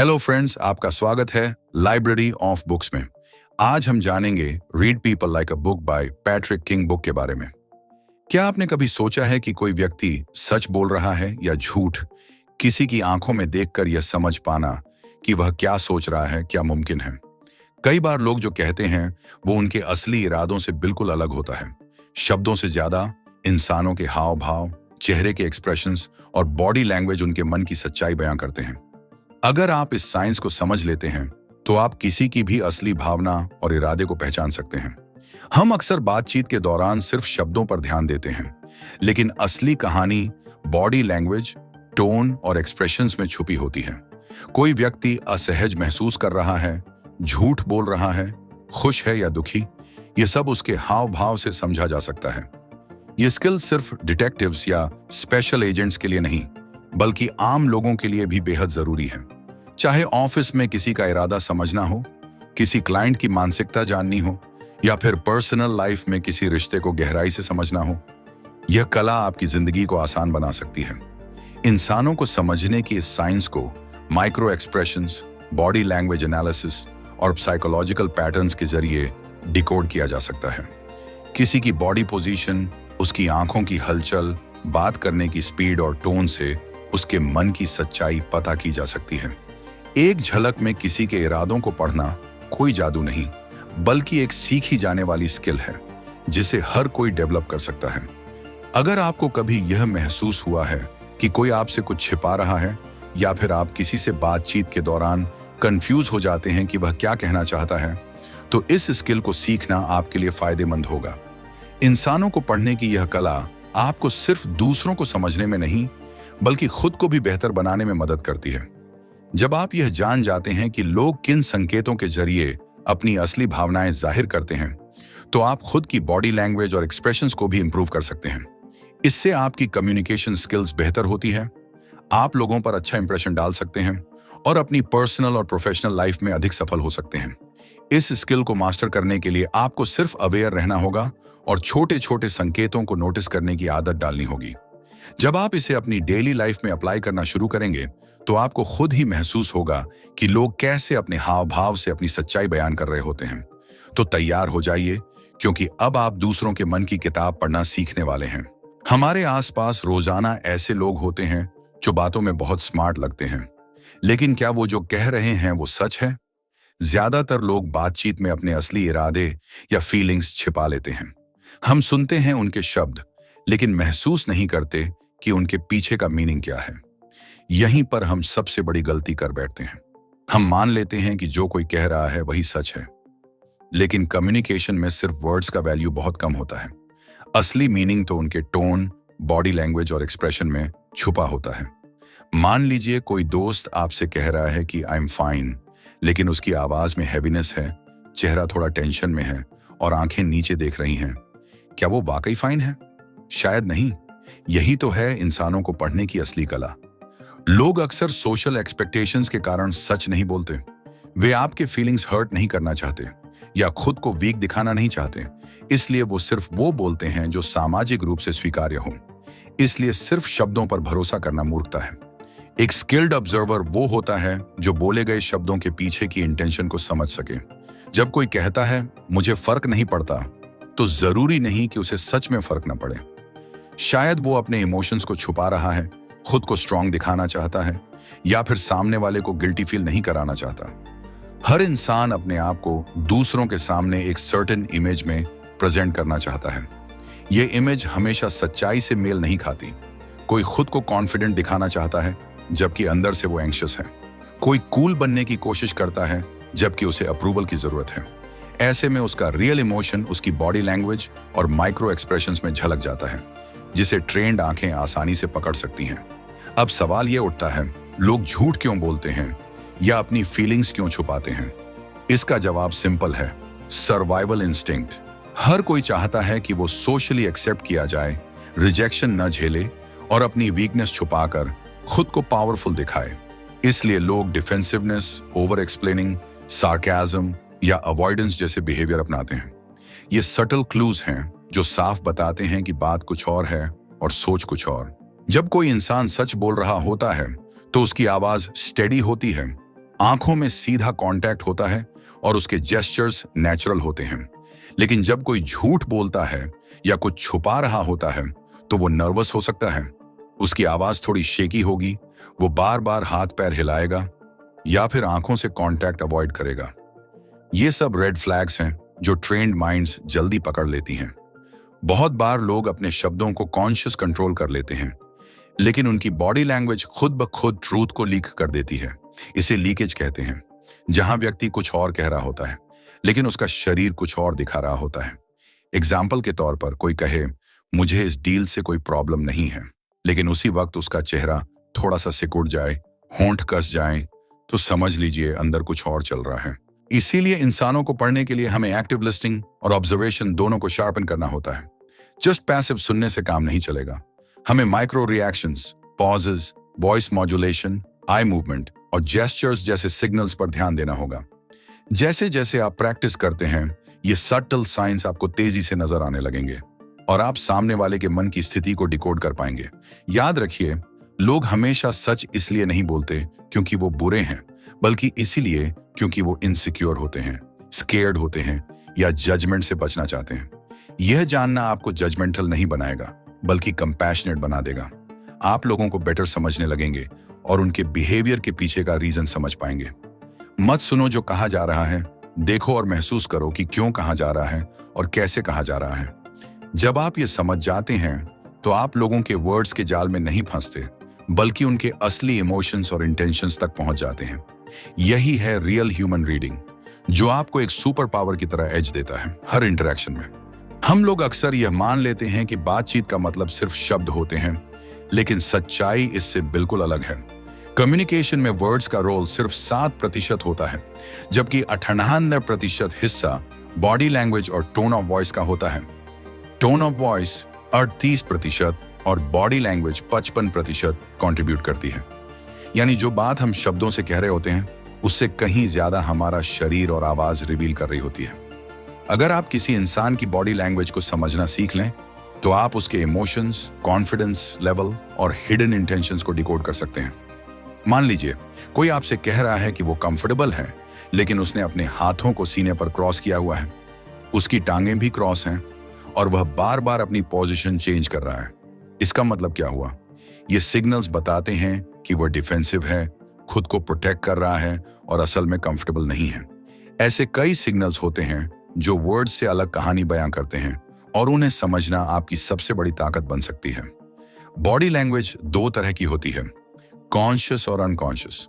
Hello friends, आपका स्वागत है लाइब्रेरी ऑफ बुक्स में। आज हम जानेंगे read people like a book by Patrick king book के बारे में। क्या आपने कभी सोचा है कि कोई व्यक्ति सच बोल रहा है या झूठ? किसी की आंखों में देखकर यह समझ पाना कि वह क्या सोच रहा है, क्या मुमकिन है? कई बार लोग जो कहते हैं वो उनके असली इरादों से बिल्कुल अलग होता है। शब्दों से ज्यादा इंसानों के हाव भाव, चेहरे के एक्सप्रेशंस और बॉडी लैंग्वेज उनके मन की सच्चाई बयां करते हैं। अगर आप इस साइंस को समझ लेते हैं तो आप किसी की भी असली भावना और इरादे को पहचान सकते हैं। हम अक्सर बातचीत के दौरान सिर्फ शब्दों पर ध्यान देते हैं, लेकिन असली कहानी बॉडी लैंग्वेज, टोन और एक्सप्रेशंस में छुपी होती है। कोई व्यक्ति असहज महसूस कर रहा है, झूठ बोल रहा है, खुश है या दुखी, ये सब उसके हाव भाव से समझा जा सकता है। ये स्किल सिर्फ डिटेक्टिव्स या स्पेशल एजेंट्स के लिए नहीं, बल्कि आम लोगों के लिए भी बेहद जरूरी है। चाहे ऑफिस में किसी का इरादा समझना हो, किसी क्लाइंट की मानसिकता जाननी हो, या फिर पर्सनल लाइफ में किसी रिश्ते को गहराई से समझना हो, यह कला आपकी जिंदगी को आसान बना सकती है। इंसानों को समझने की इस साइंस को micro expressions, body language analysis और साइकोलॉजिकल पैटर्न्स के जरिए डिकोड किया जा सकता है। किसी की बॉडी पोजीशन, उसकी आंखों की हलचल, बात करने की स्पीड और टोन से उसके मन की सच्चाई पता की जा सकती है। एक झलक में किसी के इरादों को पढ़ना कोई जादू नहीं, बल्कि एक सीखी जाने वाली स्किल है जिसे हर कोई डेवलप कर सकता है। अगर आपको कभी यह महसूस हुआ है कि कोई आपसे कुछ छिपा रहा है, या फिर आप किसी से बातचीत के दौरान कंफ्यूज हो जाते हैं कि वह क्या कहना चाहता है, तो इस स्किल को सीखना आपके लिए फायदेमंद होगा। इंसानों को पढ़ने की यह कला आपको सिर्फ दूसरों को समझने में नहीं, बल्कि खुद को भी बेहतर बनाने में मदद करती है। जब आप यह जान जाते हैं कि लोग किन संकेतों के जरिए अपनी असली भावनाएं जाहिर करते हैं, तो आप खुद की बॉडी लैंग्वेज और एक्सप्रेशंस को भी इंप्रूव कर सकते हैं। इससे आपकी कम्युनिकेशन स्किल्स बेहतर होती है, आप लोगों पर अच्छा इंप्रेशन डाल सकते हैं और अपनी पर्सनल और प्रोफेशनल लाइफ में अधिक सफल हो सकते हैं। इस स्किल को मास्टर करने के लिए आपको सिर्फ अवेयर रहना होगा और छोटे छोटे संकेतों को नोटिस करने की आदत डालनी होगी। जब आप इसे अपनी डेली लाइफ में अप्लाई करना शुरू करेंगे, तो आपको खुद ही महसूस होगा कि लोग कैसे अपने हाव भाव से अपनी सच्चाई बयान कर रहे होते हैं। तो तैयार हो जाइए, क्योंकि अब आप दूसरों के मन की किताब पढ़ना सीखने वाले हैं। हमारे आसपास रोजाना ऐसे लोग होते हैं जो बातों में बहुत स्मार्ट लगते हैं, लेकिन क्या वो जो कह रहे हैं वो सच है? ज्यादातर लोग बातचीत में अपने असली इरादे या फीलिंग्स छिपा लेते हैं। हम सुनते हैं उनके शब्द, लेकिन महसूस नहीं करते कि उनके पीछे का मीनिंग क्या है। यहीं पर हम सबसे बड़ी गलती कर बैठते हैं। हम मान लेते हैं कि जो कोई कह रहा है वही सच है, लेकिन कम्युनिकेशन में सिर्फ वर्ड्स का वैल्यू बहुत कम होता है। असली मीनिंग तो उनके टोन, बॉडी लैंग्वेज और एक्सप्रेशन में छुपा होता है। मान लीजिए कोई दोस्त आपसे कह रहा है कि आई एम फाइन, लेकिन उसकी आवाज में हैवीनेस है, चेहरा थोड़ा टेंशन में है और आंखें नीचे देख रही हैं। क्या वो वाकई फाइन है? शायद नहीं। यही तो है इंसानों को पढ़ने की असली कला। लोग अक्सर सोशल एक्सपेक्टेशंस के कारण सच नहीं बोलते। वे आपके फीलिंग्स हर्ट नहीं करना चाहते या खुद को वीक दिखाना नहीं चाहते, इसलिए वो सिर्फ वो बोलते हैं जो सामाजिक रूप से स्वीकार्य हो। इसलिए सिर्फ शब्दों पर भरोसा करना मूर्खता है। एक स्किल्ड ऑब्जर्वर वो होता है जो बोले गए शब्दों के पीछे की इंटेंशन को समझ सके। जब कोई कहता है मुझे फर्क नहीं पड़ता, तो जरूरी नहीं कि उसे सच में फर्क न पड़े। शायद वो अपने इमोशंस को छुपा रहा है, खुद को स्ट्रांग दिखाना चाहता है, या फिर सामने वाले को गिल्टी फील नहीं कराना चाहता। हर इंसान अपने आप को दूसरों के सामने एक सर्टेन इमेज में प्रेजेंट करना चाहता है। ये इमेज हमेशा सच्चाई से मेल नहीं खाती। कोई खुद को कॉन्फिडेंट दिखाना चाहता है, जबकि अंदर से वो एंग्शियस है। कोई कूल बनने की कोशिश करता है, जबकि उसे अप्रूवल की जरूरत है। ऐसे में उसका रियल इमोशन उसकी बॉडी लैंग्वेज और माइक्रो एक्सप्रेशंस में झलक जाता है, जिसे ट्रेन्ड आंखें आसानी से पकड़ सकती हैं। अब सवाल यह उठता है, लोग झूठ क्यों बोलते हैं या अपनी फीलिंग्स क्यों छुपाते हैं? इसका जवाब सिंपल है, सर्वाइवल इंस्टिंक्ट। हर कोई चाहता है कि वो सोशली एक्सेप्ट किया जाए, रिजेक्शन न झेले और अपनी वीकनेस छुपाकर खुद को पावरफुल दिखाए। इसलिए लोग डिफेंसिवनेस, ओवर एक्सप्लेनिंग, सार्केज्म या अवॉइडेंस जैसे बिहेवियर अपनाते हैं। ये सटल क्लूज हैं जो साफ बताते हैं कि बात कुछ और है और सोच कुछ और। जब कोई इंसान सच बोल रहा होता है, तो उसकी आवाज स्टेडी होती है, आंखों में सीधा कांटेक्ट होता है और उसके जेस्चर्स नेचुरल होते हैं। लेकिन जब कोई झूठ बोलता है या कुछ छुपा रहा होता है तो वो नर्वस हो सकता है। उसकी आवाज थोड़ी शेकी होगी, वो बार बार हाथ पैर हिलाएगा या फिर आंखों से कांटेक्ट अवॉइड करेगा। ये सब रेड फ्लैग्स हैं जो ट्रेन्ड माइंड्स जल्दी पकड़ लेती हैं। बहुत बार लोग अपने शब्दों को कॉन्शियस कंट्रोल कर लेते हैं, लेकिन उनकी बॉडी लैंग्वेज खुद ब खुद ट्रूथ को लीक कर देती है। इसे लीकेज कहते हैं, जहां व्यक्ति कुछ और कह रहा होता है लेकिन उसका शरीर कुछ और दिखा रहा होता है। एग्जाम्पल के तौर पर कोई कहे, मुझे इस डील से कोई प्रॉब्लम नहीं है, लेकिन उसी वक्त उसका चेहरा थोड़ा सा सिकुड़ जाए, होंठ कस जाए, तो समझ लीजिए अंदर कुछ और चल रहा है। इसीलिए इंसानों को पढ़ने के लिए हमें एक्टिव लिस्निंग और ऑब्जर्वेशन दोनों को शार्पन करना होता है। जस्ट पैसिव सुनने से काम नहीं चलेगा। हमें micro reactions, pauses, voice modulation, eye movement और जेस्चर्स जैसे सिग्नल्स पर ध्यान देना होगा। जैसे जैसे आप प्रैक्टिस करते हैं, ये सटल साइंस आपको तेजी से नजर आने लगेंगे और आप सामने वाले के मन की स्थिति को डिकोड कर पाएंगे। याद रखिए, लोग हमेशा सच इसलिए नहीं बोलते क्योंकि वो बुरे हैं, बल्कि इसीलिए क्योंकि वो इनसिक्योर होते हैं, स्केर्ड होते हैं या जजमेंट से बचना चाहते हैं। यह जानना आपको जजमेंटल नहीं बनाएगा, बल्कि कंपैशनेट बना देगा। आप लोगों को बेटर समझने लगेंगे और उनके बिहेवियर के पीछे का रीजन समझ पाएंगे। मत सुनो जो कहा जा रहा है, देखो और महसूस करो कि क्यों कहा जा रहा है और कैसे कहा जा रहा है। जब आप ये समझ जाते हैं तो आप लोगों के वर्ड्स के जाल में नहीं फंसते, बल्कि उनके असली इमोशंस और इंटेंशंस तक पहुंच जाते हैं। यही है रियल ह्यूमन रीडिंग, जो आपको एक सुपर पावर की तरह एज देता है हर इंटरेक्शन में। हम लोग अक्सर यह मान लेते हैं कि बातचीत का मतलब सिर्फ शब्द होते हैं, लेकिन सच्चाई इससे बिल्कुल अलग है। कम्युनिकेशन में वर्ड्स का रोल सिर्फ 7% होता है, जबकि 98% हिस्सा बॉडी लैंग्वेज और टोन ऑफ वॉइस का होता है। टोन ऑफ वॉइस 38% और बॉडी लैंग्वेज 55% कंट्रीब्यूट करती है। यानी जो बात हम शब्दों से कह रहे होते हैं, उससे कहीं ज्यादा हमारा शरीर और आवाज रिवील कर रही होती है। अगर आप किसी इंसान की बॉडी लैंग्वेज को समझना सीख लें, तो आप उसके इमोशंस, कॉन्फिडेंस लेवल और हिडन इंटेंशंस को डिकोड कर सकते हैं। मान लीजिए कोई आपसे कह रहा है कि वो कंफर्टेबल है, लेकिन उसने अपने हाथों को सीने पर क्रॉस किया हुआ है, उसकी टांगें भी क्रॉस हैं और वह बार बार अपनी पोजीशन चेंज कर रहा है। इसका मतलब क्या हुआ? ये सिग्नल्स बताते हैं कि वह डिफेंसिव है, खुद को प्रोटेक्ट कर रहा है और असल में कंफर्टेबल नहीं है। ऐसे कई सिग्नल्स होते हैं जो वर्ड से अलग कहानी बयां करते हैं और उन्हें समझना आपकी सबसे बड़ी ताकत बन सकती है। बॉडी लैंग्वेज 2 तरह की होती है, कॉन्शियस और अनकॉन्शियस।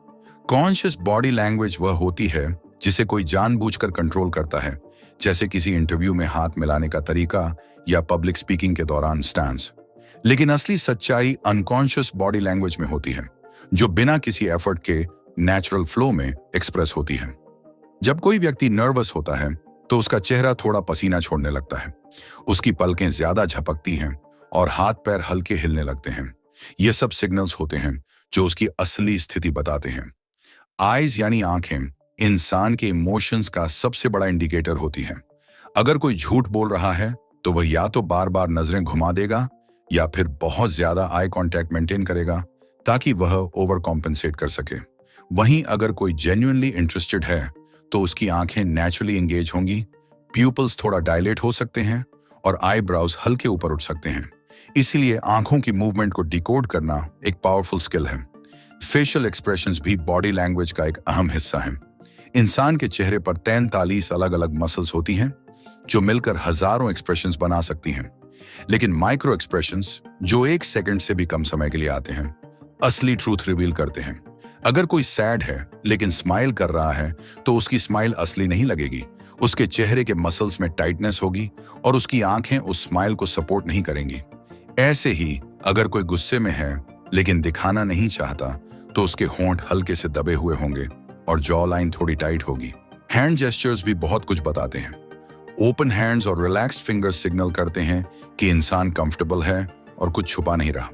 कॉन्शियस बॉडी लैंग्वेज वह होती है जिसे कोई जानबूझकर कंट्रोल करता है, जैसे किसी इंटरव्यू में हाथ मिलाने का तरीका या पब्लिक स्पीकिंग के दौरान स्टैंस। लेकिन असली सच्चाई अनकॉन्शियस बॉडी लैंग्वेज में होती है, जो बिना किसी एफर्ट के नेचुरल फ्लो में एक्सप्रेस होती है। जब कोई व्यक्ति नर्वस होता है तो उसका चेहरा थोड़ा पसीना छोड़ने लगता है, उसकी पलकें ज्यादा झपकती हैं और हाथ पैर हल्के हिलने लगते हैं। ये सब सिग्नल्स होते हैं जो उसकी असली स्थिति बताते हैं। आईज यानी आंखें इंसान के इमोशंस का सबसे बड़ा इंडिकेटर होती हैं। अगर कोई झूठ बोल रहा है तो वह या तो बार बार नजरें घुमा देगा या फिर बहुत ज्यादा आई कांटेक्ट मेंटेन करेगा ताकि वह ओवर कॉम्पेंसेट कर सके। वहीं अगर कोई जेन्युइनली इंटरेस्टेड है तो उसकी आंखें नेचुरली एंगेज होंगी, प्यूपल्स थोड़ा डायलेट हो सकते हैं और आईब्राउज हल्के ऊपर उठ सकते हैं। इसीलिए आंखों की मूवमेंट को डिकोड करना एक पावरफुल स्किल है। फेशियल एक्सप्रेशंस भी बॉडी लैंग्वेज का एक अहम हिस्सा है। इंसान के चेहरे पर 43 अलग अलग मसल्स होती हैं जो मिलकर हजारों एक्सप्रेशंस बना सकती हैं। लेकिन माइक्रो एक्सप्रेशंस, जो 1 सेकंड से भी कम समय के लिए आते हैं, असली ट्रूथ रिवील करते हैं। अगर कोई सैड है लेकिन स्माइल कर रहा है तो उसकी स्माइल असली नहीं लगेगी, उसके चेहरे के मसल्स में टाइटनेस होगी और उसकी आंखें उस स्माइल को सपोर्ट नहीं करेंगी। ऐसे ही अगर कोई गुस्से में है लेकिन दिखाना नहीं चाहता तो उसके होंठ हल्के से दबे हुए होंगे और जॉ लाइन थोड़ी टाइट होगी। हैंड जेस्चर्स भी बहुत कुछ बताते हैं। ओपन हैंड्स और रिलैक्स्ड फिंगर्स सिग्नल करते हैं कि इंसान कंफर्टेबल है और कुछ छुपा नहीं रहा।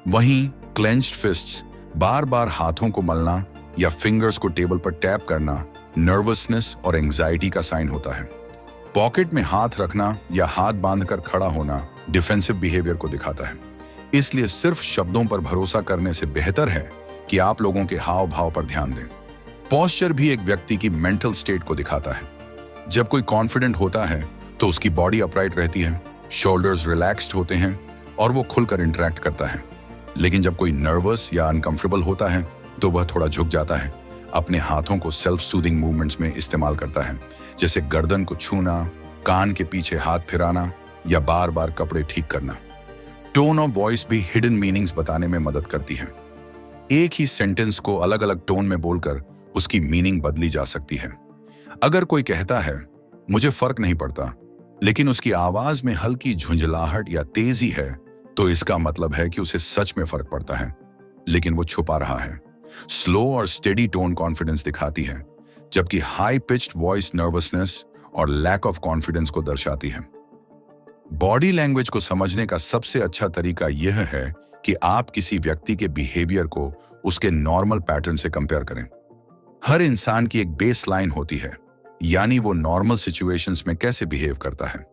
वहीं क्लेंच्ड फिस्ट्स, बार बार हाथों को मलना या फिंगर्स को टेबल पर टैप करना नर्वसनेस और एंजाइटी का साइन होता है। पॉकेट में हाथ रखना या हाथ बांधकर खड़ा होना डिफेंसिव बिहेवियर को दिखाता है। इसलिए सिर्फ शब्दों पर भरोसा करने से बेहतर है कि आप लोगों के हाव भाव पर ध्यान दें। पोस्चर भी एक व्यक्ति की मेंटल स्टेट को दिखाता है। जब कोई कॉन्फिडेंट होता है तो उसकी बॉडी अपराइट रहती है, शोल्डर्स रिलैक्स्ड होते हैं और वो खुलकर इंटरेक्ट करता है। लेकिन जब कोई नर्वस या अनकंफर्टेबल होता है तो वह थोड़ा झुक जाता है, अपने हाथों को सेल्फ सूदिंग मूवमेंट्स में इस्तेमाल करता है, जैसे गर्दन को छूना, कान के पीछे हाथ फिराना या बार बार कपड़े ठीक करना। टोन ऑफ वॉइस भी हिडन मीनिंग्स बताने में मदद करती है। एक ही सेंटेंस को अलग अलग टोन में बोलकर उसकी मीनिंग बदली जा सकती है। अगर कोई कहता है मुझे फर्क नहीं पड़ता, लेकिन उसकी आवाज में हल्की झुंझलाहट या तेजी है, तो इसका मतलब है कि उसे सच में फर्क पड़ता है, लेकिन वो छुपा रहा है। स्लो और स्टेडी टोन कॉन्फिडेंस दिखाती है, जबकि हाई पिच्ड वॉइस नर्वसनेस और लैक ऑफ कॉन्फिडेंस को दर्शाती है। बॉडी लैंग्वेज को समझने का सबसे अच्छा तरीका यह है कि आप किसी व्यक्ति के बिहेवियर को उसके नॉर्मल पैटर्न से कंपेयर करें। हर इंसान की एक बेस लाइन होती है, यानी वो नॉर्मल सिचुएशंस में कैसे बिहेव करता है।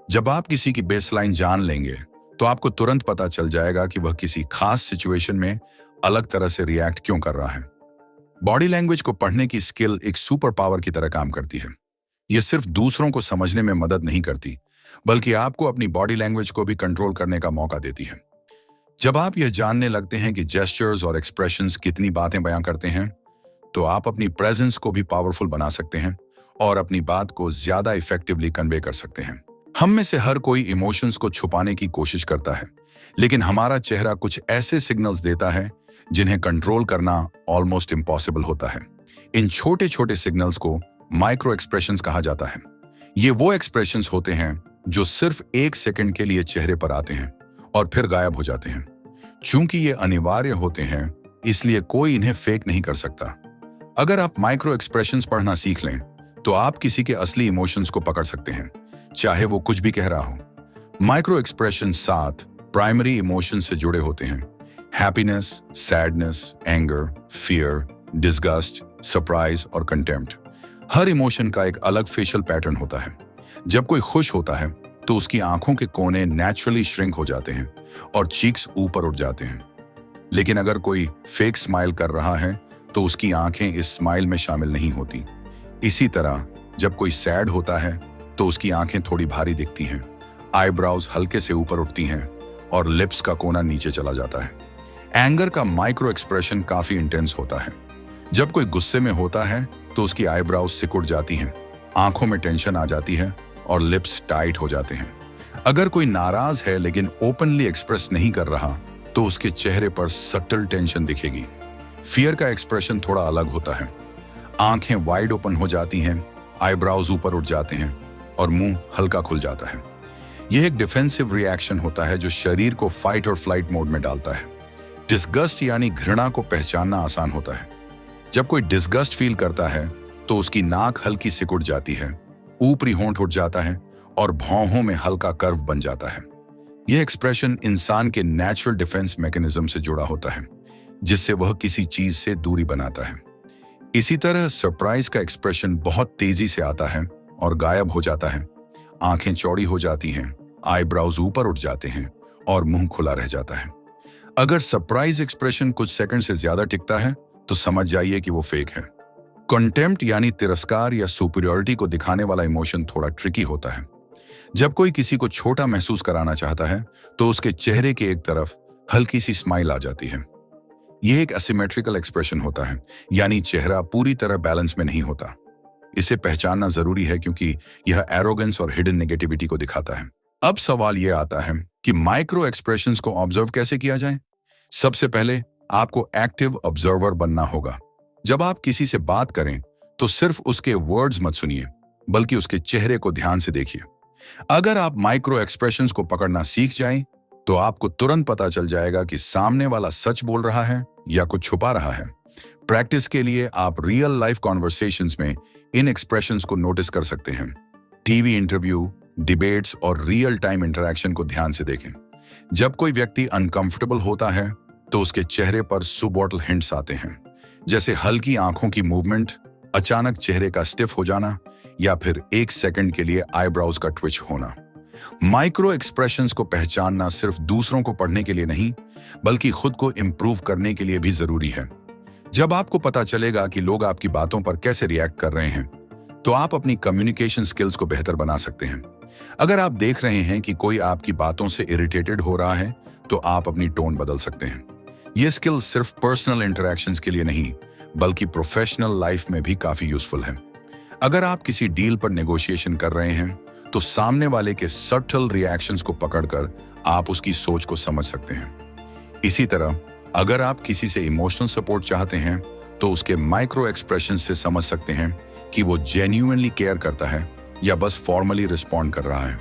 जब आप किसी की बेस लाइन जान लेंगे तो आपको तुरंत पता चल जाएगा कि वह किसी खास सिचुएशन में अलग तरह से रिएक्ट क्यों कर रहा है। बॉडी लैंग्वेज को पढ़ने की स्किल एक सुपर पावर की तरह काम करती है। यह सिर्फ दूसरों को समझने में मदद नहीं करती, बल्कि आपको अपनी बॉडी लैंग्वेज को भी कंट्रोल करने का मौका देती है। जब आप यह जानने लगते हैं कि जेस्चर्स और एक्सप्रेशंस कितनी बातें बयां करते हैं, तो आप अपनी प्रेजेंस को भी पावरफुल बना सकते हैं और अपनी बात को ज्यादा इफेक्टिवली कन्वे कर सकते हैं। हम में से हर कोई इमोशंस को छुपाने की कोशिश करता है, लेकिन हमारा चेहरा कुछ ऐसे सिग्नल्स देता है जिन्हें कंट्रोल करना ऑलमोस्ट इम्पॉसिबल होता है। इन छोटे छोटे सिग्नल्स को माइक्रो एक्सप्रेशंस कहा जाता है। ये वो एक्सप्रेशंस होते हैं जो सिर्फ 1 सेकंड के लिए चेहरे पर आते हैं और फिर गायब हो जाते हैं। चूंकि ये अनिवार्य होते हैं, इसलिए कोई इन्हें फेक नहीं कर सकता। अगर आप माइक्रो एक्सप्रेशंस पढ़ना सीख लें, तो आप किसी के असली इमोशंस को पकड़ सकते हैं, चाहे वो कुछ भी कह रहा हो। माइक्रो एक्सप्रेशन 7 प्राइमरी इमोशन से जुड़े होते हैं: happiness, sadness, anger, fear, disgust, surprise और कंटेम्प्ट। हर इमोशन का एक अलग फेशियल पैटर्न होता है। जब कोई खुश होता है तो उसकी आंखों के कोने नेचुरली श्रिंक हो जाते हैं और चीक्स ऊपर उठ जाते हैं। लेकिन अगर कोई फेक स्माइल कर रहा है तो उसकी आंखें इस स्माइल में शामिल नहीं होती। इसी तरह जब कोई सैड होता है तो उसकी आंखें थोड़ी भारी दिखती हैं, आईब्राउज हल्के से ऊपर उठती हैं और लिप्स का कोना नीचे चला जाता है। एंगर का माइक्रो एक्सप्रेशन काफी इंटेंस होता है। जब कोई गुस्से में होता है तो उसकी आईब्राउज सिकुड़ जाती हैं, आंखों में टेंशन आ जाती है और लिप्स टाइट हो जाते हैं। अगर कोई नाराज है लेकिन ओपनली एक्सप्रेस नहीं कर रहा, तो उसके चेहरे पर सटल टेंशन दिखेगी। फियर का एक्सप्रेशन थोड़ा अलग होता है। आंखें वाइड ओपन हो जाती हैं, आईब्राउज ऊपर उठ जाते हैं और मुंह हल्का खुल जाता है। यह एक डिफेंसिव रिएक्शन होता है जो शरीर को फाइट और फ्लाइट मोड में डालता है। डिस्गस्ट यानी घृणा को पहचानना आसान होता है। जब कोई डिस्गस्ट फील करता है तो उसकी नाक हल्की सिकुड़ जाती है, ऊपरी होंठ उठ जाता है और भौहों में हल्का कर्व बन जाता है। यह एक्सप्रेशन इंसान के नेचुरल डिफेंस मैकेनिज्म से जुड़ा होता है, जिससे वह किसी चीज से दूरी बनाता है। इसी तरह सरप्राइज का एक्सप्रेशन बहुत तेजी से आता है और गायब हो जाता है। आंखें चौड़ी हो जाती हैं, आईब्राउज ऊपर उठ जाते हैं और मुंह खुला रह जाता है। अगर सरप्राइज एक्सप्रेशन कुछ सेकंड से ज्यादा टिकता है तो समझ जाइए कि वो फेक है। कंटेम्प्ट यानी तिरस्कार या सुपीरियरिटी को दिखाने वाला इमोशन थोड़ा ट्रिकी होता है। जब कोई किसी को छोटा महसूस कराना चाहता है तो उसके चेहरे के एक तरफ हल्की सी स्माइल आ जाती है। यह एक असिमेट्रिकल एक्सप्रेशन होता है, यानी चेहरा पूरी तरह बैलेंस में नहीं होता। इसे पहचानना जरूरी है क्योंकि यह एरोगेंस और हिडन नेगेटिविटी को दिखाता है। अब सवाल यह आता है कि माइक्रो एक्सप्रेशंस को ऑब्जर्व कैसे किया जाए। सबसे पहले आपको एक्टिव ऑब्जर्वर बनना होगा। जब आप किसी से बात करें तो सिर्फ उसके वर्ड्स मत सुनिए, बल्कि उसके चेहरे को ध्यान से देखिए। अगर आप माइक्रो एक्सप्रेशंस को पकड़ना सीख जाएं, तो आपको तुरंत पता चल जाएगा कि सामने वाला सच बोल रहा है या कुछ छुपा रहा है। प्रैक्टिस के लिए आप रियल लाइफ कॉन्वर्सेशंस में इन एक्सप्रेशंस को नोटिस कर सकते हैं। टीवी इंटरव्यू, डिबेट्स और रियल टाइम इंटरैक्शन को ध्यान से देखें। जब कोई व्यक्ति अनकंफर्टेबल होता है तो उसके चेहरे पर सुबॉटल हिंट्स आते हैं, जैसे हल्की आंखों की मूवमेंट, अचानक चेहरे का स्टिफ हो जाना या फिर 1 सेकंड के लिए आईब्राउज का ट्विच होना। माइक्रो एक्सप्रेशंस को पहचानना सिर्फ दूसरों को पढ़ने के लिए नहीं, बल्कि खुद को इंप्रूव करने के लिए भी जरूरी है। जब आपको पता चलेगा कि लोग आपकी बातों पर कैसे रिएक्ट कर रहे हैं, तो आप अपनी कम्युनिकेशन स्किल्स को बेहतर बना सकते हैं। अगर आप देख रहे हैं कि कोई आपकी बातों से इरिटेटेड हो रहा है, तो आप अपनी टोन बदल सकते हैं। ये स्किल सिर्फ पर्सनल इंटरैक्शंस के लिए नहीं, बल्कि प्रोफेशनल लाइफ में भी काफी यूजफुल है। अगर आप किसी डील पर नेगोशिएशन कर रहे हैं, तो सामने वाले के सटल रिएक्शंस को पकड़कर आप उसकी सोच को समझ सकते हैं। इसी तरह अगर आप किसी से इमोशनल सपोर्ट चाहते हैं, तो उसके माइक्रो एक्सप्रेशन से समझ सकते हैं कि वो जेन्युइनली केयर करता है या बस फॉर्मली रिस्पॉन्ड कर रहा है।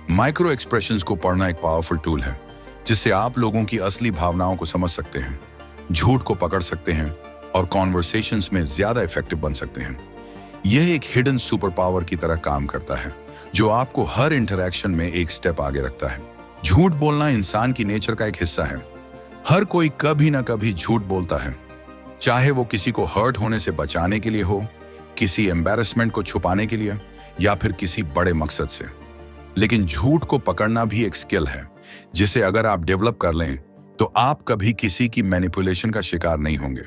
माइक्रो एक्सप्रेशंस को पढ़ना एक पावरफुल टूल है, जिससे आप लोगों की असली भावनाओं को समझ सकते हैं, झूठ को पकड़ सकते हैं और कॉन्वर्सेशंस में ज्यादा इफेक्टिव बन सकते हैं। यह एक हिडन सुपर पावर की तरह काम करता है, जो आपको हर इंटरैक्शन में एक स्टेप आगे रखता है। झूठ बोलना इंसान की नेचर का एक हिस्सा है। हर कोई कभी ना कभी झूठ बोलता है, चाहे वो किसी को हर्ट होने से बचाने के लिए हो, किसी एम्बैरेसमेंट को छुपाने के लिए, या फिर किसी बड़े मकसद से। लेकिन झूठ को पकड़ना भी एक स्किल है, जिसे अगर आप डेवलप कर लें, तो आप कभी किसी की मैनिपुलेशन का शिकार नहीं होंगे।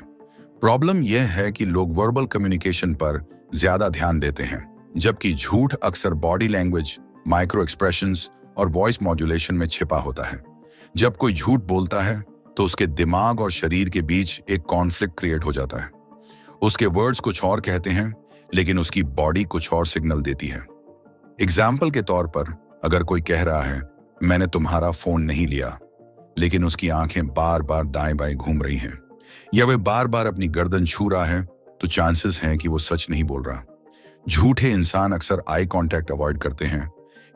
प्रॉब्लम यह है कि लोग वर्बल कम्युनिकेशन पर ज्यादा ध्यान देते हैं, जबकि झूठ अक्सर बॉडी लैंग्वेज, माइक्रो एक्सप्रेशंस और वॉइस मॉड्यूलेशन में छिपा होता है। जब कोई झूठ बोलता है, तो उसके दिमाग और शरीर के बीच एक कॉन्फ्लिक्ट क्रिएट हो जाता है। उसके वर्ड्स कुछ और कहते हैं, लेकिन उसकी बॉडी कुछ और सिग्नल देती है। एग्जाम्पल के तौर पर, अगर कोई कह रहा है, मैंने तुम्हारा फोन नहीं लिया, लेकिन उसकी आंखें बार बार दाएं बाएं घूम रही हैं, या वह बार बार अपनी गर्दन छू रहा है, तो चांसेस हैं कि वो सच नहीं बोल रहा। झूठे इंसान अक्सर आई कांटेक्ट अवॉइड करते हैं,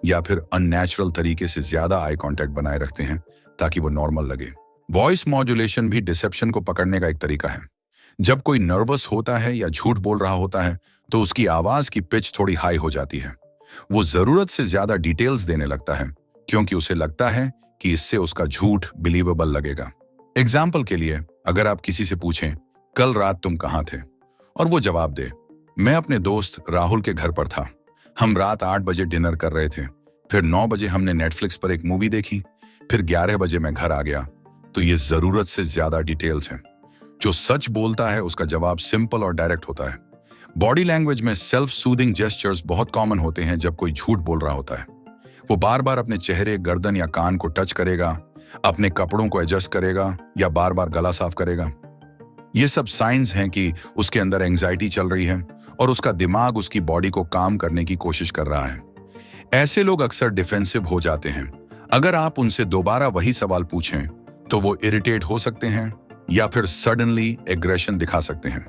या फिर अननेचुरल तरीके से ज्यादा आई कांटेक्ट बनाए रखते हैं ताकि वो नॉर्मल लगे। वॉइस मॉड्यूलेशन भी डिसेप्शन को पकड़ने का एक तरीका है। जब कोई नर्वस होता है या झूठ बोल रहा होता है, तो उसकी आवाज की पिच थोड़ी हाई हो जाती है। वो जरूरत से ज्यादा डिटेल्स देने लगता है, क्योंकि उसे लगता है कि इससे उसका झूठ बिलीवेबल लगेगा। एग्जाम्पल के लिए, अगर आप किसी से पूछें, कल रात तुम कहाँ थे, और वो जवाब दे, मैं अपने दोस्त राहुल के घर पर था, हम रात 8 बजे डिनर कर रहे थे, फिर 9 बजे हमने नेटफ्लिक्स पर एक मूवी देखी, फिर 11 बजे मैं घर आ गया, तो ये जरूरत से ज्यादा डिटेल्स हैं। जो सच बोलता है, उसका जवाब सिंपल और डायरेक्ट होता है। बॉडी लैंग्वेज में सेल्फ सूदिंग जेस्चर्स बहुत कॉमन होते हैं जब कोई झूठ बोल रहा होता है। वो बार बार अपने चेहरे, गर्दन या कान को टच करेगा, अपने कपड़ों को एडजस्ट करेगा, या बार बार गला साफ करेगा। ये सब साइंस हैं कि उसके अंदर एंजाइटी चल रही है और उसका दिमाग उसकी बॉडी को काम करने की कोशिश कर रहा है। ऐसे लोग अक्सर डिफेंसिव हो जाते हैं। अगर आप उनसे दोबारा वही सवाल पूछें, तो वो इरिटेट हो सकते हैं या फिर सडनली एग्रेशन दिखा सकते हैं।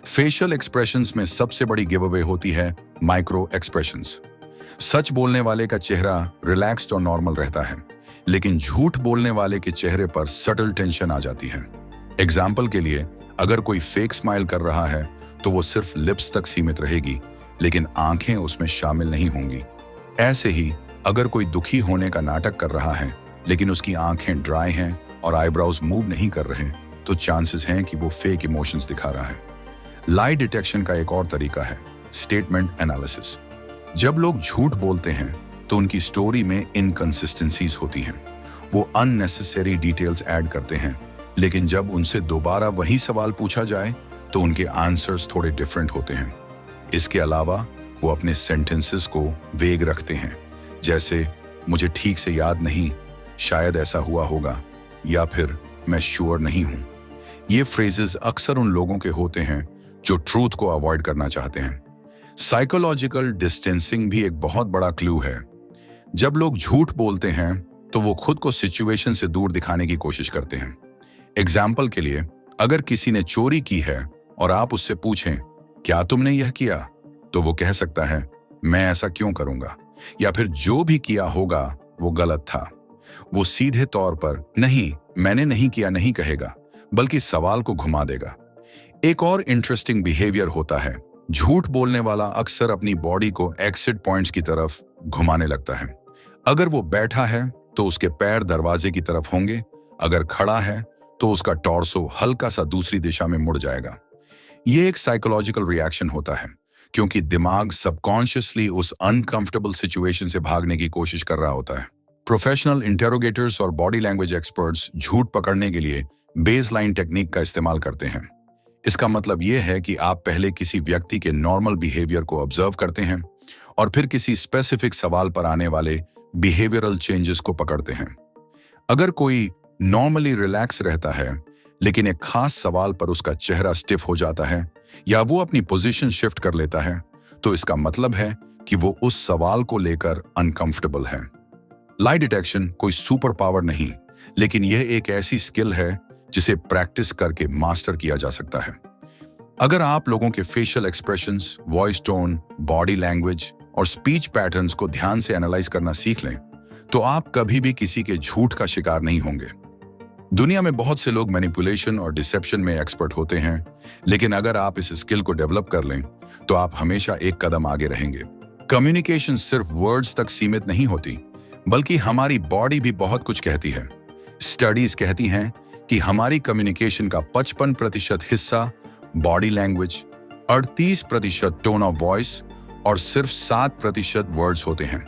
फेशियल एक्सप्रेशंस में सबसे बड़ी गिव अवे होती है माइक्रो एक्सप्रेशंस। सच बोलने वाले का चेहरा रिलैक्स्ड और नॉर्मल रहता है, लेकिन झूठ बोलने वाले के चेहरे पर सटल टेंशन आ जाती है। एग्जाम्पल के लिए, अगर कोई फेक स्माइल कर रहा है, तो वो सिर्फ लिप्स तक सीमित रहेगी, लेकिन आंखें उसमें शामिल नहीं होंगी। ऐसे ही अगर कोई दुखी होने का नाटक कर रहा है, लेकिन उसकी आंखें ड्राई हैं और आईब्राउज मूव नहीं कर रहे, तो चांसेस हैं कि वो फेक इमोशंस दिखा रहा है। लाई डिटेक्शन का एक और तरीका है स्टेटमेंट एनालिसिस। जब लोग झूठ बोलते हैं, तो उनकी स्टोरी में इनकंसिस्टेंसीज होती हैं। वो अननेसेसरी डिटेल्स ऐड करते हैं, लेकिन जब उनसे दोबारा वही सवाल पूछा जाए, तो उनके आंसर्स थोड़े डिफरेंट होते हैं। इसके अलावा वो अपने सेंटेंसेस को वेग रखते हैं, जैसे मुझे ठीक से याद नहीं, शायद ऐसा हुआ होगा, या फिर मैं श्योर नहीं हूं। ये फ्रेजेस अक्सर उन लोगों के होते हैं जो ट्रूथ को अवॉइड करना चाहते हैं। साइकोलॉजिकल डिस्टेंसिंग भी एक बहुत बड़ा क्लू है। जब लोग झूठ बोलते हैं, तो वो खुद को सिचुएशन से दूर दिखाने की कोशिश करते हैं। एग्जाम्पल के लिए, अगर किसी ने चोरी की है और आप उससे पूछें, क्या तुमने यह किया, तो वो कह सकता है, मैं ऐसा क्यों करूंगा, या फिर जो भी किया होगा वो गलत था। वो सीधे तौर पर नहीं, मैंने नहीं किया नहीं कहेगा, बल्कि सवाल को घुमा देगा। एक और इंटरेस्टिंग बिहेवियर होता है, झूठ बोलने वाला अक्सर अपनी बॉडी को एक्सिट पॉइंट्स की तरफ घुमाने लगता है। अगर वो बैठा है, तो उसके पैर दरवाजे की तरफ होंगे, अगर खड़ा है, तो उसका टॉर्सो हल्का सा दूसरी दिशा में मुड़ जाएगा। ये एक साइकोलॉजिकल रिएक्शन होता है, क्योंकि दिमाग सबकॉन्शियसली उस अनकंफर्टेबल सिचुएशन से भागने की कोशिश कर रहा होता है। प्रोफेशनल इंटेरोगेटर्स और बॉडी लैंग्वेज एक्सपर्ट्स झूठ पकड़ने के लिए बेसलाइन टेक्निक का इस्तेमाल करते हैं। इसका मतलब यह है कि आप पहले किसी व्यक्ति के नॉर्मल बिहेवियर को ऑब्जर्व करते हैं और फिर किसी स्पेसिफिक सवाल पर आने वाले बिहेवियरल चेंजेस को पकड़ते हैं। अगर कोई नॉर्मली रिलैक्स रहता है लेकिन एक खास सवाल पर उसका चेहरा स्टिफ हो जाता है या वो अपनी पोजीशन शिफ्ट कर लेता है, तो इसका मतलब है कि वो उस सवाल को लेकर अनकंफर्टेबल है। लाई डिटेक्शन कोई सुपर पावर नहीं, लेकिन यह एक ऐसी स्किल है जिसे प्रैक्टिस करके मास्टर किया जा सकता है। अगर आप लोगों के facial expressions, voice tone, body language और स्पीच पैटर्न्स को ध्यान से एनालाइज करना सीख लें, तो आप कभी भी किसी के झूठ का शिकार नहीं होंगे। दुनिया में बहुत से लोग मैनिपुलेशन और डिसेप्शन में एक्सपर्ट होते हैं, लेकिन अगर आप इस स्किल को डेवलप कर लें, तो आप हमेशा एक कदम आगे रहेंगे। कम्युनिकेशन सिर्फ वर्ड्स तक सीमित नहीं होती, बल्कि हमारी बॉडी भी बहुत कुछ कहती है। स्टडीज कहती हैं कि हमारी कम्युनिकेशन का 55% हिस्सा body language, 38% tone of voice और सिर्फ 7% वर्ड्स होते हैं।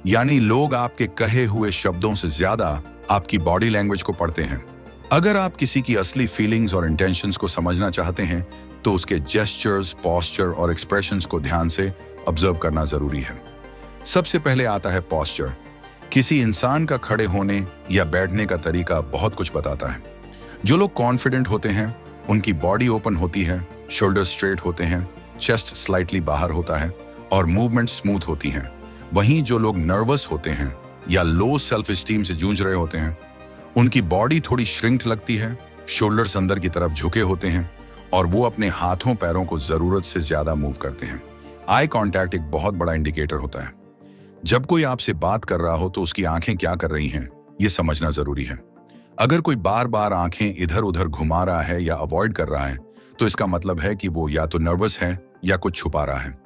यानी लोग आपके कहे हुए शब्दों से ज्यादा आपकी बॉडी लैंग्वेज को पढ़ते हैं। अगर आप किसी की असली फीलिंग्स और इंटेंशंस को समझना चाहते हैं, तो उसके जेस्चर्स, पोस्चर और एक्सप्रेशंस को ध्यान से ऑब्जर्व करना जरूरी है। सबसे पहले आता है पोस्चर। किसी इंसान का खड़े होने या बैठने का तरीका बहुत कुछ बताता है। जो लोग कॉन्फिडेंट होते हैं, उनकी बॉडी ओपन होती है, शोल्डर स्ट्रेट होते हैं, चेस्ट स्लाइटली बाहर होता है और मूवमेंट स्मूथ होती हैं। वहीं जो लोग नर्वस होते हैं या लो सेल्फ एस्टीम से जूझ रहे होते हैं, उनकी बॉडी थोड़ी श्रिंक लगती है, शोल्डर्स अंदर की तरफ झुके होते हैं और वो अपने हाथों पैरों को जरूरत से ज्यादा मूव करते हैं। आई कांटेक्ट एक बहुत बड़ा इंडिकेटर होता है। जब कोई आपसे बात कर रहा हो तो उसकी आंखें क्या कर रही हैं, ये समझना जरूरी है। अगर कोई बार बार आंखें इधर उधर घुमा रहा है या अवॉइड कर रहा है, तो इसका मतलब है कि वो या तो नर्वस है या कुछ छुपा रहा है।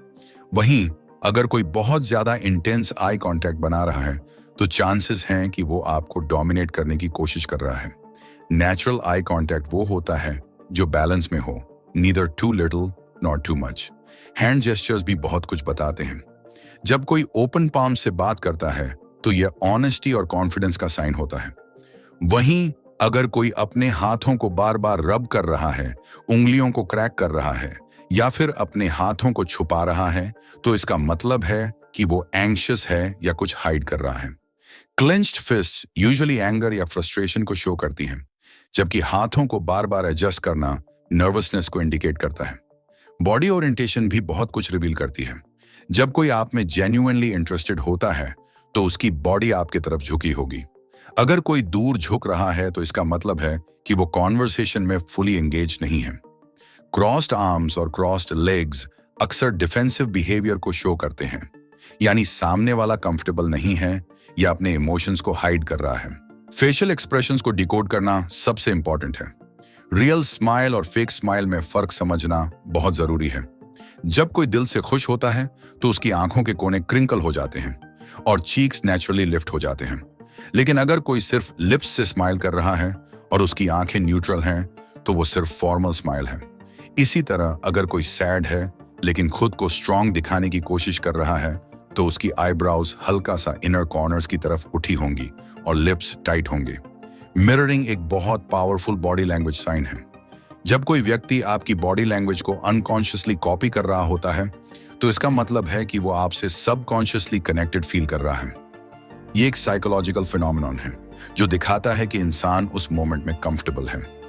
वहीं अगर कोई बहुत ज्यादा इंटेंस आई कांटेक्ट बना रहा है, तो चांसेस हैं कि वो आपको डोमिनेट करने की कोशिश कर रहा है। नेचुरल आई कांटेक्ट वो होता है जो बैलेंस में हो, neither too little not too much. Hand gestures भी बहुत कुछ बताते हैं। जब कोई ओपन पाम से बात करता है, तो यह ऑनेस्टी और कॉन्फिडेंस का साइन होता है। वहीं अगर कोई अपने हाथों को बार बार रब कर रहा है, उंगलियों को क्रैक कर रहा है या फिर अपने हाथों को छुपा रहा है, तो इसका मतलब है कि वो एंग्शियस है या कुछ हाइड कर रहा है। क्लेंच्ड फिस्ट्स यूजुअली एंगर या फ्रस्ट्रेशन को शो करती हैं, जबकि हाथों को बार बार एडजस्ट करना नर्वसनेस को इंडिकेट करता है। बॉडी ओरिएंटेशन भी बहुत कुछ रिवील करती है। जब कोई आप में जेन्युइनली इंटरेस्टेड होता है, तो उसकी बॉडी आपकी तरफ झुकी होगी। अगर कोई दूर झुक रहा है, तो इसका मतलब है कि वो कॉन्वर्सेशन में फुली एंगेज नहीं है। क्रॉस्ड आर्म्स और क्रॉस्ड लेग्स अक्सर डिफेंसिव बिहेवियर को शो करते हैं, यानी सामने वाला कंफर्टेबल नहीं है या अपने इमोशंस को हाइड कर रहा है। फेशियल एक्सप्रेशंस को डिकोड करना सबसे इंपॉर्टेंट है। रियल स्माइल और फेक स्माइल में फर्क समझना बहुत जरूरी है। जब कोई दिल से खुश होता है, तो उसकी आंखों के कोने क्रिंकल हो जाते हैं और चीक्स नेचुरली लिफ्ट हो जाते हैं। लेकिन अगर कोई सिर्फ लिप्स से स्माइल कर रहा है और उसकी आंखें न्यूट्रल हैं, तो वो सिर्फ फॉर्मल स्माइल है। इसी तरह अगर कोई सैड है लेकिन खुद को स्ट्रांग दिखाने की कोशिश कर रहा है, तो उसकी आईब्राउज हल्का सा इनर कॉर्नर्स की तरफ उठी होंगी और लिप्स टाइट होंगे। मिररिंग एक बहुत पावरफुल बॉडी लैंग्वेज साइन है। जब कोई व्यक्ति आपकी बॉडी लैंग्वेज को अनकॉन्शियसली कॉपी कर रहा होता है, तो इसका मतलब है कि वो आपसे सबकॉन्शियसली कनेक्टेड फील कर रहा है। ये एक साइकोलॉजिकल फिनोमेनन है जो दिखाता है कि इंसान उस मोमेंट में कंफर्टेबल है।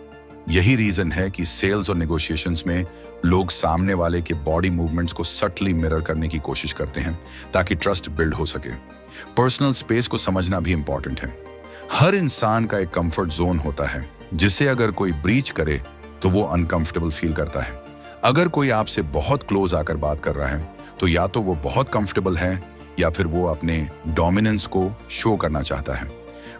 यही रीजन है कि सेल्स और नेगोशिएशंस में लोग सामने वाले के बॉडी मूवमेंट्स को सटली मिरर करने की कोशिश करते हैं, ताकि ट्रस्ट बिल्ड हो सके। पर्सनल स्पेस को समझना भी इंपॉर्टेंट है। हर इंसान का एक कंफर्ट जोन होता है, जिसे अगर कोई ब्रीच करे तो वो अनकंफर्टेबल फील करता है। अगर कोई आपसे बहुत क्लोज आकर बात कर रहा है, तो या तो वो बहुत कंफर्टेबल है या फिर वो अपने डोमिनेंस को शो करना चाहता है।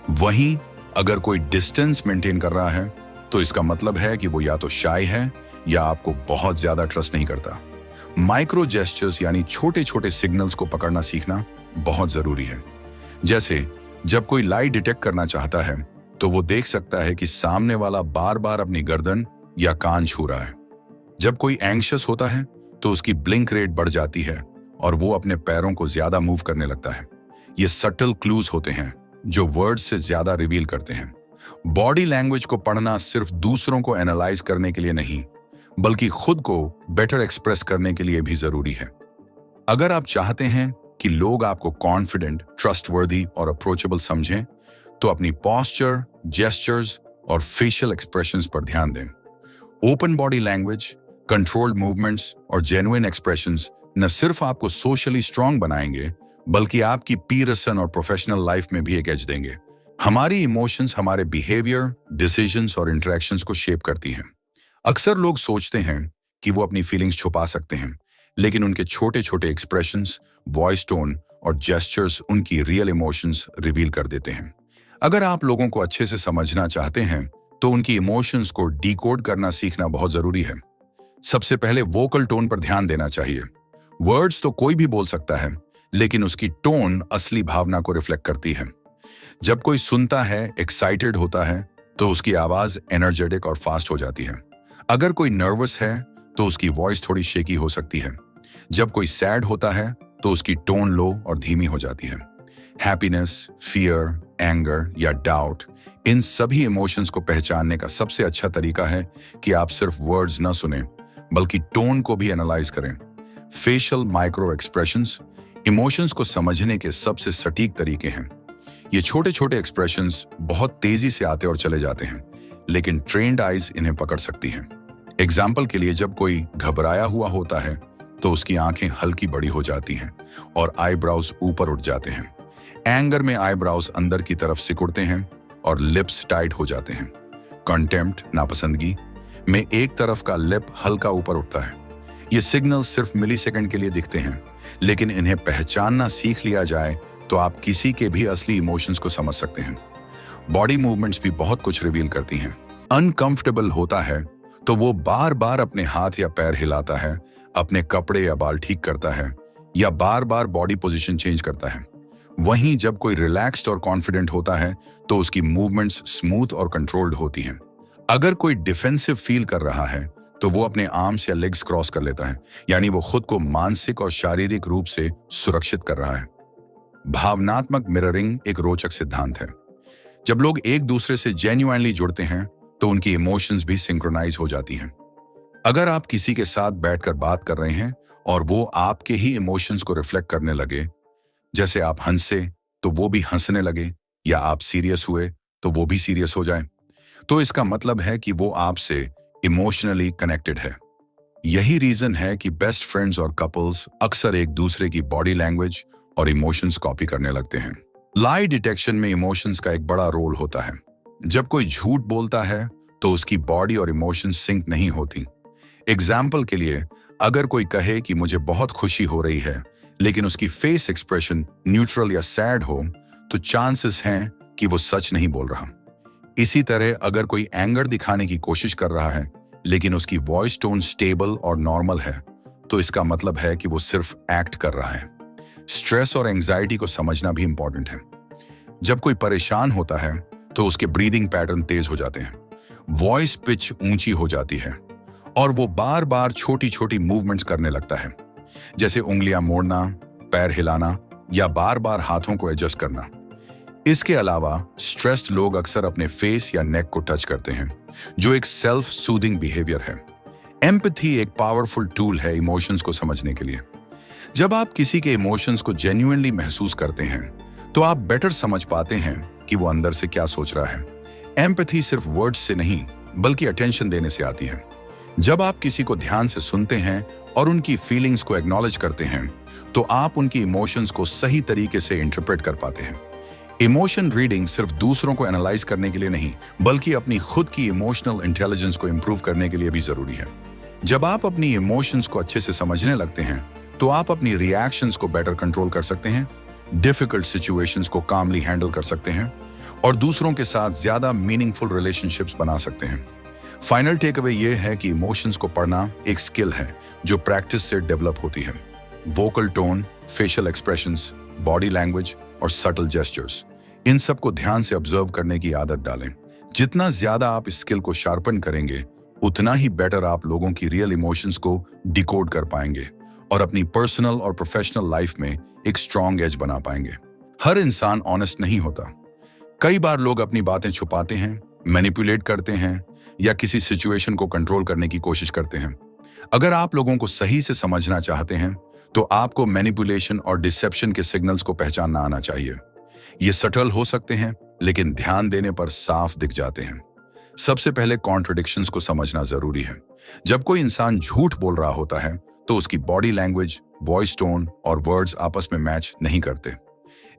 वहीं अगर कोई डिस्टेंस मेंटेन कर रहा है, तो इसका मतलब है कि वो या तो शाय है या आपको बहुत ज्यादा ट्रस्ट नहीं करता। माइक्रो जेस्चर्स यानी छोटे छोटे सिग्नल्स को पकड़ना सीखना बहुत जरूरी है। जैसे जब कोई लाई डिटेक्ट करना चाहता है, तो वो देख सकता है कि सामने वाला बार बार अपनी गर्दन या कान छू रहा है। जब कोई एंग्शियस होता है, तो उसकी ब्लिंक रेट बढ़ जाती है और वो अपने पैरों को ज्यादा मूव करने लगता है। ये सटल क्लूज होते हैं जो वर्ड्स से ज्यादा रिवील करते हैं। बॉडी लैंग्वेज को पढ़ना सिर्फ दूसरों को एनालाइज करने के लिए नहीं, बल्कि खुद को बेटर एक्सप्रेस करने के लिए भी जरूरी है। अगर आप चाहते हैं कि लोग आपको कॉन्फिडेंट, ट्रस्टवर्दी और अप्रोचेबल समझें, तो अपनी पॉस्चर, जेस्चर्स और फेशियल एक्सप्रेशंस पर ध्यान दें। Open body language, controlled movements और जेन्युइन एक्सप्रेशंस न सिर्फ आपको सोशली स्ट्रांग बनाएंगे, बल्कि आपकी पर्सनल और प्रोफेशनल लाइफ में भी एक एज देंगे। हमारी इमोशंस हमारे बिहेवियर, डिसीजंस और इंटरेक्शंस को शेप करती हैं। अक्सर लोग सोचते हैं कि वो अपनी फीलिंग्स छुपा सकते हैं, लेकिन उनके छोटे छोटे एक्सप्रेशंस, वॉइस टोन और जेस्चर्स उनकी रियल इमोशंस रिवील कर देते हैं। अगर आप लोगों को अच्छे से समझना चाहते हैं, तो उनकी इमोशंस को डिकोड करना सीखना बहुत जरूरी है। सबसे पहले वोकल टोन पर ध्यान देना चाहिए। वर्ड्स तो कोई भी बोल सकता है, लेकिन उसकी टोन असली भावना को रिफ्लेक्ट करती है। जब कोई सुनता है, एक्साइटेड होता है, तो उसकी आवाज एनर्जेटिक और फास्ट हो जाती है। अगर कोई नर्वस है, तो उसकी वॉइस थोड़ी शेकी हो सकती है। जब कोई सैड होता है, तो उसकी टोन लो और धीमी हो जाती है। हैप्पीनेस, फियर, एंगर या डाउट, इन सभी इमोशंस को पहचानने का सबसे अच्छा तरीका है कि आप सिर्फ वर्ड्स न सुने, बल्कि टोन को भी एनालाइज करें। फेशियल माइक्रो एक्सप्रेशंस इमोशंस को समझने के सबसे सटीक तरीके हैं। ये छोटे छोटे एक्सप्रेशंस बहुत तेजी से आते और चले जाते हैं, लेकिन ट्रेन्ड आइज इन्हें पकड़ सकती हैं। एग्जाम्पल के लिए, जब कोई घबराया हुआ होता है, तो उसकी आंखें हल्की बड़ी हो जाती हैं और आईब्राउज ऊपर उठ जाते हैं। एंगर में आईब्राउज अंदर की तरफ सिकुड़ते हैं और लिप्स टाइट हो जाते हैं। कंटेम्प्ट, नापसंदगी में एक तरफ का लिप हल्का ऊपर उठता है। ये सिग्नल सिर्फ मिलीसेकंड के लिए दिखते हैं, लेकिन इन्हें पहचानना सीख लिया जाए तो आप किसी के भी असली इमोशंस को समझ सकते हैं। बॉडी मूवमेंट्स भी बहुत कुछ रिवील करती हैं। अनकंफर्टेबल होता है तो वो बार बार अपने हाथ या पैर हिलाता है, अपने कपड़े या बाल ठीक करता है, या बार बार बॉडी पोजीशन चेंज करता है। वहीं जब कोई रिलैक्स्ड और कॉन्फिडेंट होता है, तो उसकी मूवमेंट्स स्मूथ और कंट्रोल्ड होती हैं। अगर कोई डिफेंसिव फील कर रहा है, तो वो अपने आर्म्स या लेग्स क्रॉस कर लेता है, यानी वो खुद को मानसिक और शारीरिक रूप से सुरक्षित कर रहा है। भावनात्मक मिररिंग एक रोचक सिद्धांत है। जब लोग एक दूसरे से जेन्युइनली जुड़ते हैं, तो उनकी इमोशंस भी सिंक्रोनाइज हो जाती हैं। अगर आप किसी के साथ बैठकर बात कर रहे हैं और वो आपके ही इमोशंस को रिफ्लेक्ट करने लगे, जैसे आप हंसे तो वो भी हंसने लगे, या आप सीरियस हुए तो वो भी सीरियस हो जाए, तो इसका मतलब है कि वो आपसे इमोशनली कनेक्टेड है। यही रीजन है कि बेस्ट फ्रेंड्स और कपल्स अक्सर एक दूसरे की बॉडी लैंग्वेज और इमोशंस कॉपी करने लगते हैं। लाई डिटेक्शन में इमोशंस का एक बड़ा रोल होता है। जब कोई झूठ बोलता है, तो उसकी बॉडी और इमोशंस सिंक नहीं होती। एग्जाम्पल के लिए, अगर कोई कहे कि मुझे बहुत खुशी हो रही है, लेकिन उसकी फेस एक्सप्रेशन न्यूट्रल या सैड हो, तो चांसेस हैं कि वो सच नहीं बोल रहा। इसी तरह अगर कोई एंगर दिखाने की कोशिश कर रहा है, लेकिन उसकी वॉइस टोन स्टेबल और नॉर्मल है, तो इसका मतलब है कि वो सिर्फ एक्ट कर रहा है। स्ट्रेस और एंजाइटी को समझना भी इंपॉर्टेंट है। जब कोई परेशान होता है, तो उसके ब्रीदिंग पैटर्न तेज हो जाते हैं, वॉइस पिच ऊंची हो जाती है, और वो बार बार छोटी छोटी मूवमेंट्स करने लगता है, जैसे उंगलियां मोड़ना, पैर हिलाना या बार बार हाथों को एडजस्ट करना। इसके अलावा स्ट्रेस्ड लोग अक्सर अपने फेस या नेक को टच करते हैं, जो एक सेल्फ सूदिंग बिहेवियर है। एम्पैथी एक पावरफुल टूल है इमोशंस को समझने के लिए। जब आप किसी के इमोशंस को जेन्युइनली महसूस करते हैं, तो आप बेटर समझ पाते हैं कि वो अंदर से क्या सोच रहा है। एम्पैथी सिर्फ वर्ड्स से नहीं, बल्कि अटेंशन देने से आती है। जब आप किसी को ध्यान से सुनते हैं और उनकी फीलिंग्स को एक्नॉलेज करते हैं, तो आप उनकी इमोशंस को सही तरीके से इंटरप्रेट कर पाते हैं। इमोशन रीडिंग सिर्फ दूसरों को एनालाइज करने के लिए नहीं, बल्कि अपनी खुद की इमोशनल इंटेलिजेंस को इंप्रूव करने के लिए भी जरूरी है। जब आप अपनी इमोशंस को अच्छे से समझने लगते हैं, तो आप अपनी रिएक्शंस को बेटर कंट्रोल कर सकते हैं, डिफिकल्ट सिचुएशंस को कामली हैंडल कर सकते हैं, और दूसरों के साथ ज्यादा मीनिंगफुल रिलेशनशिप्स बना सकते हैं। फाइनल टेक अवे ये है कि इमोशंस को पढ़ना एक स्किल है जो प्रैक्टिस से डेवलप होती है। Vocal tone, facial expressions, body language और सटल जेस्चर्स, इन सब को ध्यान से ऑब्जर्व करने की आदत डालें। जितना ज्यादा आप इस स्किल को शार्पन करेंगे, उतना ही बेटर आप लोगों की रियल इमोशंस को डिकोड कर पाएंगे और अपनी पर्सनल और प्रोफेशनल लाइफ में एक स्ट्रॉन्ग एज बना पाएंगे। हर इंसान ऑनेस्ट नहीं होता। कई बार लोग अपनी बातें छुपाते हैं मैनिपुलेट करते हैं या किसी सिचुएशन को कंट्रोल करने की कोशिश करते हैं। अगर आप लोगों को सही से समझना चाहते हैं तो आपको मैनिपुलेशन और डिसेप्शन के सिग्नल्स को पहचानना आना चाहिए। ये सटल हो सकते हैं लेकिन ध्यान देने पर साफ दिख जाते हैं। सबसे पहले कॉन्ट्रडिक्शंस को समझना जरूरी है। जब कोई इंसान झूठ बोल रहा होता है तो उसकी बॉडी लैंग्वेज, वॉइस टोन और वर्ड्स आपस में मैच नहीं करते।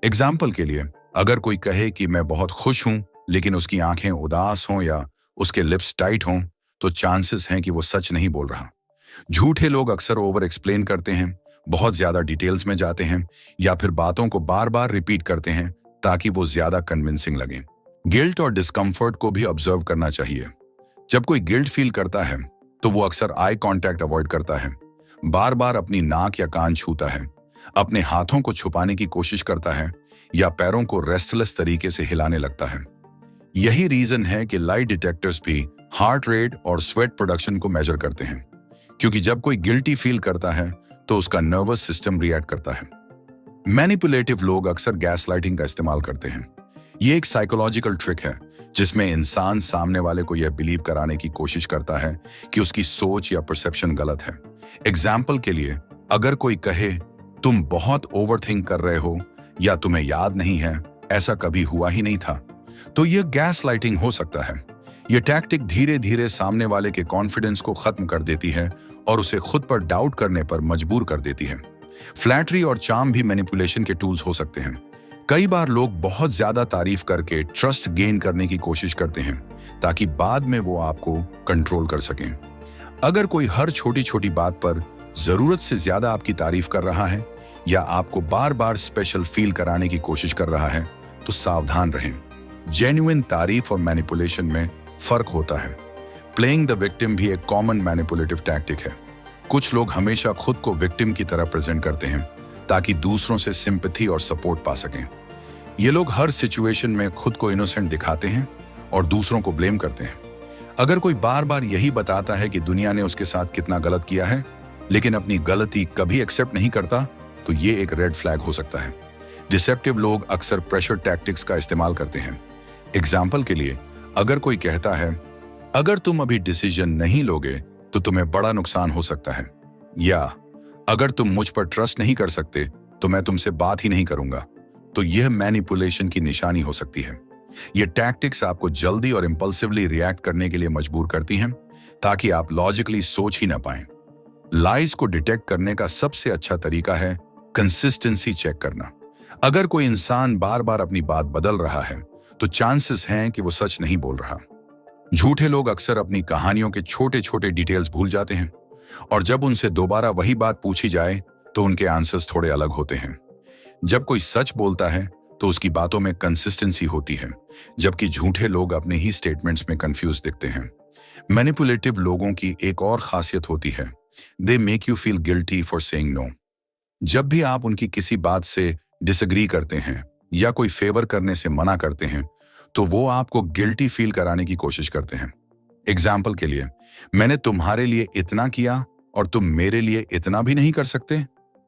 एग्जाम्पल के लिए, अगर कोई कहे कि मैं बहुत खुश हूं लेकिन उसकी आंखें उदास हों या उसके लिप्स टाइट हों, तो चांसेस हैं कि वो सच नहीं बोल रहा। झूठे लोग अक्सर ओवर एक्सप्लेन करते हैं, बहुत ज्यादा डिटेल्स में जाते हैं या फिर बातों को बार बार रिपीट करते हैं ताकि वो ज्यादा कन्विंसिंग लगे। गिल्ट और डिस्कम्फर्ट को भी ऑब्जर्व करना चाहिए। जब कोई गिल्ट फील करता है तो वो अक्सर आई कांटेक्ट अवॉइड करता है, बार बार अपनी नाक या कान छूता है, अपने हाथों को छुपाने की कोशिश करता है या पैरों को रेस्टलेस तरीके से हिलाने लगता है। यही रीजन है कि लाई डिटेक्टर्स भी हार्ट रेट और स्वेट प्रोडक्शन को मेजर करते हैं, क्योंकि जब कोई गिल्टी फील करता है तो उसका नर्वस सिस्टम रिएक्ट करता है। मैनिपुलेटिव लोग अक्सर गैसलाइटिंग का इस्तेमाल करते हैं। ये एक साइकोलॉजिकल ट्रिक है जिसमें इंसान सामने वाले को यह बिलीव कराने की कोशिश करता है कि उसकी सोच या परसेप्शन गलत है। एग्जाम्पल के लिए, अगर कोई कहे तुम बहुत ओवरथिंक कर रहे हो या तुम्हें याद नहीं है, ऐसा कभी हुआ ही नहीं था, तो यह गैसलाइटिंग हो सकता है। यह टैक्टिक धीरे धीरे सामने वाले के कॉन्फिडेंस को खत्म कर देती है और उसे खुद पर डाउट करने पर मजबूर कर देती है। फ्लैटरी और चार्म भी मैनिपुलेशन के टूल्स हो सकते हैं। कई बार लोग बहुत ज्यादा तारीफ करके ट्रस्ट गेन करने की कोशिश करते हैं ताकि बाद में वो आपको कंट्रोल कर सकें। अगर कोई हर छोटी छोटी बात पर जरूरत से ज्यादा आपकी तारीफ कर रहा है या आपको बार बार स्पेशल फील कराने की कोशिश कर रहा है, तो सावधान रहें। जेन्युइन तारीफ और मैनिपुलेशन में फर्क होता है। प्लेइंग द विक्टिम भी एक कॉमन मैनिपुलेटिव टैक्टिक है। कुछ लोग हमेशा खुद को विक्टिम की तरह प्रेजेंट करते हैं ताकि दूसरों से सिंपैथी और सपोर्ट पा सकें। ये लोग हर सिचुएशन में खुद को इनोसेंट दिखाते हैं और दूसरों को ब्लेम करते हैं। अगर कोई बार बार यही बताता है कि दुनिया ने उसके साथ कितना गलत किया है लेकिन अपनी गलती कभी एक्सेप्ट नहीं करता, तो ये एक रेड फ्लैग हो सकता है। डिसेप्टिव लोग अक्सर प्रेशर टैक्टिक्स का इस्तेमाल करते हैं। एग्जाम्पल के लिए, अगर कोई कहता है अगर तुम अभी डिसीजन नहीं लोगे तो तुम्हें बड़ा नुकसान हो सकता है, या अगर तुम मुझ पर ट्रस्ट नहीं कर सकते तो मैं तुमसे बात ही नहीं करूंगा, तो यह मैनिपुलेशन की निशानी हो सकती है। यह टैक्टिक्स आपको जल्दी और इंपल्सिवली रिएक्ट करने के लिए मजबूर करती हैं ताकि आप लॉजिकली सोच ही ना पाएं। लाइज को डिटेक्ट करने का सबसे अच्छा तरीका है कंसिस्टेंसी चेक करना। अगर कोई इंसान बार बार अपनी बात बदल रहा है तो चांसेस हैं कि वो सच नहीं बोल रहा। झूठे लोग अक्सर अपनी कहानियों के छोटे छोटे डिटेल्स भूल जाते हैं और जब उनसे दोबारा वही बात पूछी जाए तो उनके आंसर्स थोड़े अलग होते हैं। जब कोई सच बोलता है तो उसकी बातों में कंसिस्टेंसी होती है, जबकि झूठे लोग अपने ही स्टेटमेंट्स में कंफ्यूज दिखते हैं। मैनिपुलेटिव लोगों की एक और खासियत होती है, they make you feel guilty for saying no. जब भी आप उनकी किसी बात से डिसएग्री करते हैं या कोई फेवर करने से मना करते हैं तो वो आपको गिल्टी फील कराने की कोशिश करते हैं। एग्जाम्पल के लिए, मैंने तुम्हारे लिए इतना किया और तुम मेरे लिए इतना भी नहीं कर सकते,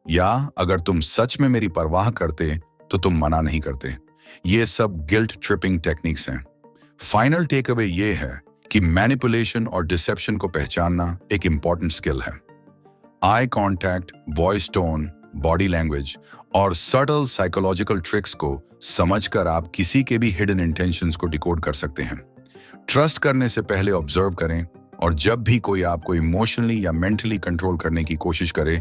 या अगर तुम सच में मेरी परवाह करते तो तुम मना नहीं करते। ये सब गिल्ट ट्रिपिंग टेक्निक्स हैं। फाइनल टेक अवे ये है कि मैनिपुलेशन और डिसेप्शन को पहचानना एक इंपॉर्टेंट स्किल है। Eye contact, voice tone, body language और सटल साइकोलॉजिकल ट्रिक्स को समझकर आप किसी के भी हिडन इंटेंशंस को डिकोड कर सकते हैं। ट्रस्ट करने से पहले ऑब्जर्व करें और जब भी कोई आपको इमोशनली या मेंटली कंट्रोल करने की कोशिश करे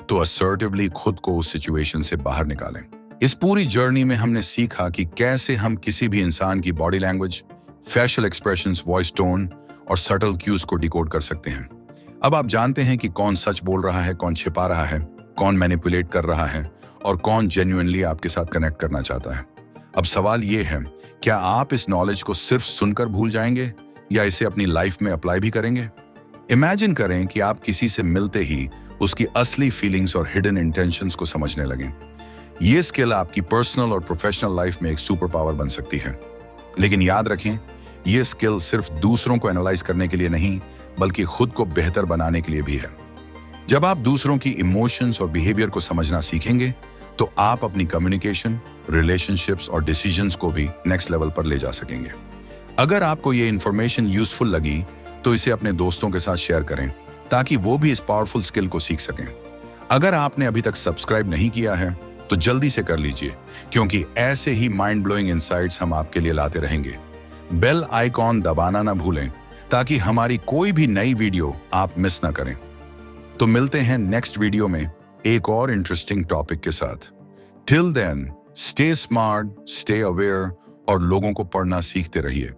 तो असर्टिवली खुद को उस सिचुएशन से बाहर निकालें। इस पूरी जर्नी में हमने सीखा कि कैसे हम किसी भी इंसान की body language, facial expressions, voice tone और सटल क्यूज को डिकोड कर सकते हैं। अब आप जानते हैं कि कौन सच बोल रहा है, कौन छिपा रहा है, कौन मैनिपुलेट कर रहा है और कौन जेन्युइनली आपके साथ कनेक्ट करना चाहता है। अब सवाल ये है, क्या आप इस नॉलेज को सिर्फ सुनकर भूल जाएंगे या इसे अपनी लाइफ में अप्लाई भी करेंगे? इमेजिन करें कि आप किसी से मिलते ही उसकी असली फीलिंग्स और हिडन इंटेंशंस को समझने लगें। ये स्किल आपकी पर्सनल और प्रोफेशनल लाइफ में एक सुपर पावर बन सकती है। लेकिन याद रखें, ये स्किल सिर्फ दूसरों को एनालाइज करने के लिए नहीं, बल्कि खुद को बेहतर बनाने के लिए भी है। जब आप दूसरों की इमोशंस और बिहेवियर को समझना सीखेंगे तो आप अपनी कम्युनिकेशन, रिलेशनशिप्स और डिसीजंस को भी नेक्स्ट लेवल पर ले जा सकेंगे। अगर आपको ये इन्फॉर्मेशन यूजफुल लगी तो इसे अपने दोस्तों के साथ शेयर करें ताकि वो भी इस पावरफुल स्किल को सीख सकें। अगर आपने अभी तक सब्सक्राइब नहीं किया है तो जल्दी से कर लीजिए, क्योंकि ऐसे ही माइंड ब्लोइंग इनसाइट्स हम आपके लिए लाते रहेंगे। बेल आइकॉन दबाना ना भूलें ताकि हमारी कोई भी नई वीडियो आप मिस ना करें। तो मिलते हैं नेक्स्ट वीडियो में एक और इंटरेस्टिंग टॉपिक के साथ। Till then, stay smart, stay aware और लोगों को पढ़ना सीखते रहिए।